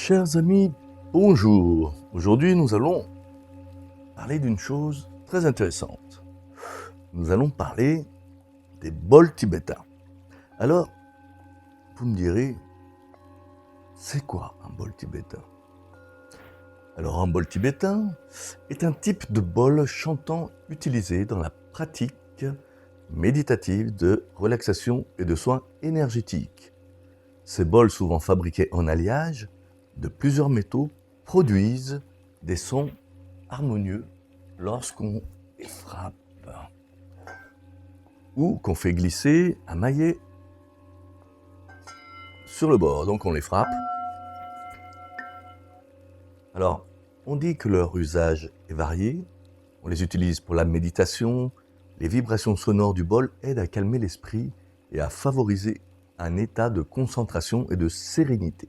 Chers amis, bonjour. Aujourd'hui, nous allons parler d'une chose très intéressante. Nous allons parler des bols tibétains. Alors, vous me direz, c'est quoi un bol tibétain? Alors, un bol tibétain est un type de bol chantant utilisé dans la pratique méditative de relaxation et de soins énergétiques. Ces bols, souvent fabriqués en alliage de plusieurs métaux, produisent des sons harmonieux lorsqu'on les frappe ou qu'on fait glisser un maillet sur le bord. Donc on les frappe. Alors, on dit que leur usage est varié. On les utilise pour la méditation. Les vibrations sonores du bol aident à calmer l'esprit et à favoriser un état de concentration et de sérénité.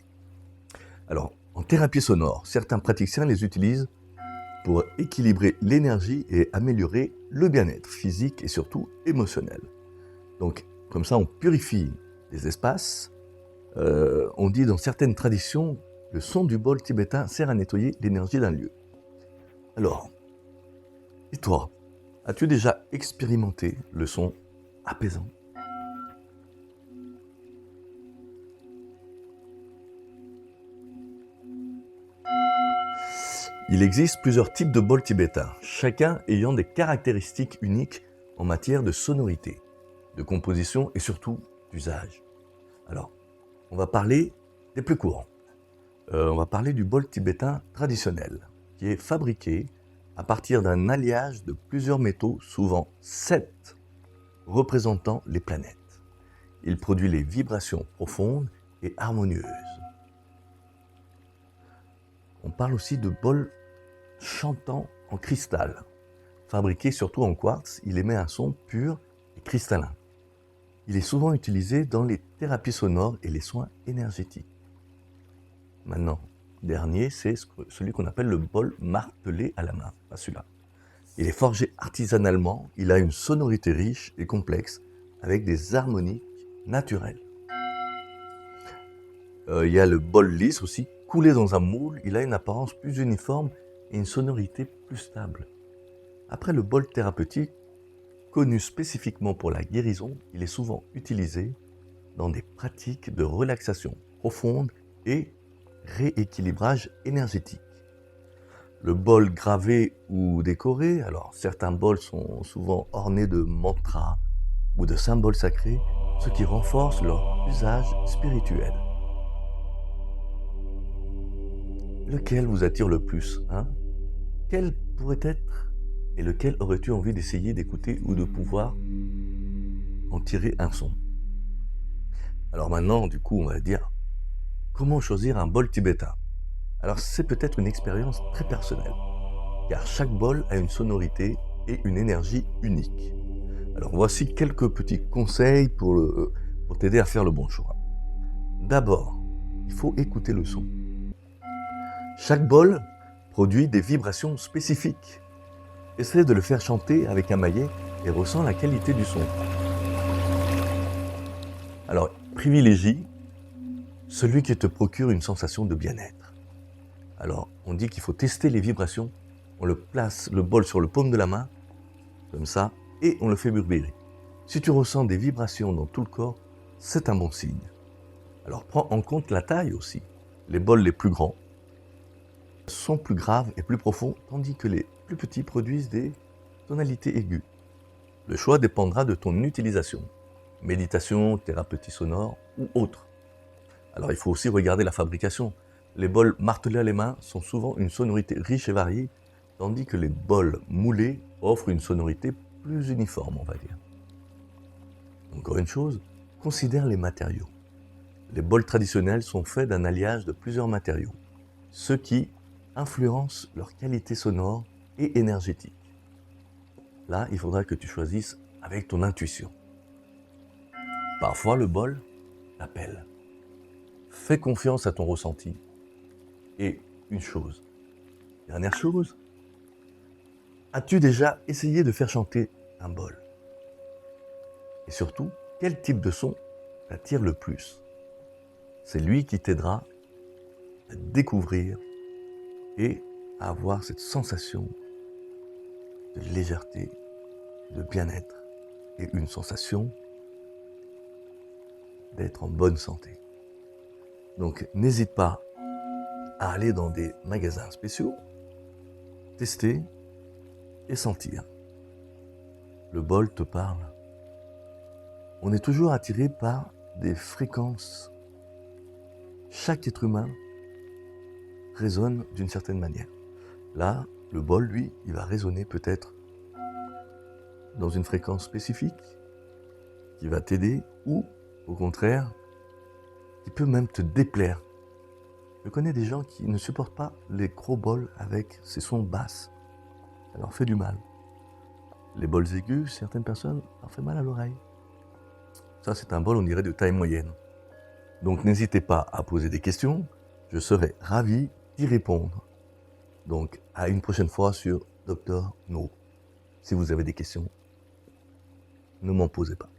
Alors, en thérapie sonore, certains praticiens les utilisent pour équilibrer l'énergie et améliorer le bien-être physique et surtout émotionnel. Donc, comme ça, on purifie des espaces. On dit dans certaines traditions, le son du bol tibétain sert à nettoyer l'énergie d'un lieu. Alors, et toi, as-tu déjà expérimenté le son apaisant ? Il existe plusieurs types de bols tibétains, chacun ayant des caractéristiques uniques en matière de sonorité, de composition et surtout d'usage. Alors, on va parler des plus courants. On va parler du bol tibétain traditionnel, qui est fabriqué à partir d'un alliage de plusieurs métaux, souvent 7, représentant les planètes. Il produit les vibrations profondes et harmonieuses. On parle aussi de bol chantant en cristal. Fabriqué surtout en quartz, il émet un son pur et cristallin. Il est souvent utilisé dans les thérapies sonores et les soins énergétiques. Maintenant, dernier, c'est celui qu'on appelle le bol martelé à la main, pas celui-là. Il est forgé artisanalement, il a une sonorité riche et complexe avec des harmoniques naturelles. Il y a le bol lisse aussi, coulé dans un moule, il a une apparence plus uniforme et une sonorité plus stable. Après le bol thérapeutique, connu spécifiquement pour la guérison, il est souvent utilisé dans des pratiques de relaxation profonde et rééquilibrage énergétique. Le bol gravé ou décoré, alors certains bols sont souvent ornés de mantras ou de symboles sacrés, ce qui renforce leur usage spirituel. Lequel vous attire le plus, hein? Quel pourrait être et lequel aurais-tu envie d'essayer d'écouter ou de pouvoir en tirer un son? Alors maintenant, du coup, on va dire comment choisir un bol tibétain? Alors c'est peut-être une expérience très personnelle, car chaque bol a une sonorité et une énergie unique. Alors voici quelques petits conseils pour t'aider à faire le bon choix. D'abord, il faut écouter le son. Chaque bol produit des vibrations spécifiques. Essaie de le faire chanter avec un maillet et ressens la qualité du son. Alors, privilégie celui qui te procure une sensation de bien-être. Alors, on dit qu'il faut tester les vibrations. On le place le bol sur le paume de la main, comme ça, et on le fait vibrer. Si tu ressens des vibrations dans tout le corps, c'est un bon signe. Alors, prends en compte la taille aussi. Les bols les plus grands sont plus graves et plus profonds, tandis que les plus petits produisent des tonalités aiguës. Le choix dépendra de ton utilisation, méditation, thérapeutie sonore ou autre. Alors il faut aussi regarder la fabrication. Les bols martelés à la main sont souvent une sonorité riche et variée, tandis que les bols moulés offrent une sonorité plus uniforme, on va dire. Encore une chose, considère les matériaux. Les bols traditionnels sont faits d'un alliage de plusieurs matériaux, ce qui influence leur qualité sonore et énergétique. Là, il faudra que tu choisisses avec ton intuition. Parfois, le bol t'appelle. Fais confiance à ton ressenti. Et une chose, dernière chose, as-tu déjà essayé de faire chanter un bol? Et surtout, quel type de son t'attire le plus? C'est lui qui t'aidera à découvrir et à avoir cette sensation de légèreté, de bien-être et une sensation d'être en bonne santé. Donc n'hésite pas à aller dans des magasins spéciaux, tester et sentir. Le bol te parle. On est toujours attiré par des fréquences. Chaque être humain résonne d'une certaine manière. Là, le bol, lui, il va résonner peut-être dans une fréquence spécifique qui va t'aider ou, au contraire, qui peut même te déplaire. Je connais des gens qui ne supportent pas les gros bols avec ces sons basses. Ça leur fait du mal. Les bols aigus, certaines personnes leur fait mal à l'oreille. Ça, c'est un bol, on dirait, de taille moyenne. Donc, n'hésitez pas à poser des questions. Je serai ravi d'y répondre. Donc, à une prochaine fois sur Dr No. Si vous avez des questions, ne m'en posez pas.